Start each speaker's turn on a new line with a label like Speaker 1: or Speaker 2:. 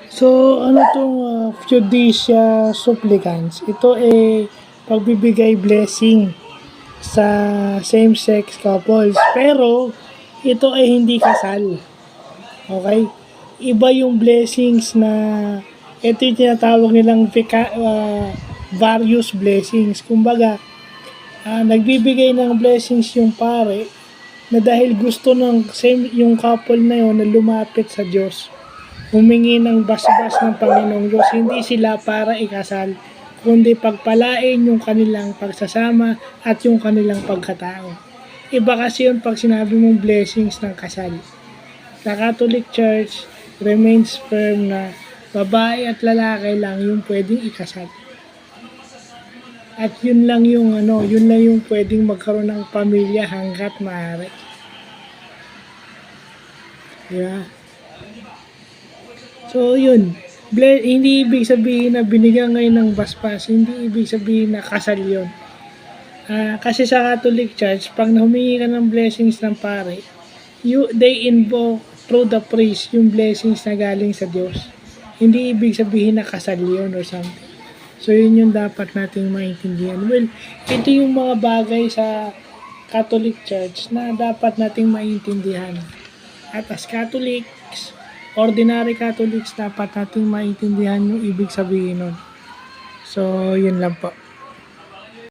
Speaker 1: So, ano tong fiducia supplicans? Ito pagbibigay blessing sa same-sex couples. Pero, ito ay hindi kasal. Okay? Iba yung blessings na ito yung tinatawag nilang various blessings. Kumbaga, nagbibigay ng blessings yung pare na dahil gusto ng same yung couple na yon na lumapit sa Diyos, humingi ng basbas ng Panginoong Diyos, hindi sila para ikasal, kundi pagpalain yung kanilang pagsasama at yung kanilang pagkatao. Iba kasi yun pag sinabi mong blessings ng kasal. Sa Catholic Church, remains firm na babae at lalaki lang yung pwedeng ikasal. At yun lang yung pwedeng magkaroon ng pamilya hanggat maaari. Diba? So yun, hindi ibig sabihin na binigyan ngayon ng baspas, hindi ibig sabihin na kasal yun. Kasi sa Catholic Church, pag humingi ka ng blessings ng pare, they invoke through the priest yung blessings na galing sa Diyos. Hindi ibig sabihin na kasal yun or something. So, yun yung dapat nating maintindihan. Well, ito yung mga bagay sa Catholic Church na dapat nating maintindihan. At as Catholics, ordinary Catholics, dapat nating maintindihan yung ibig sabihin nun. So, yun lang po.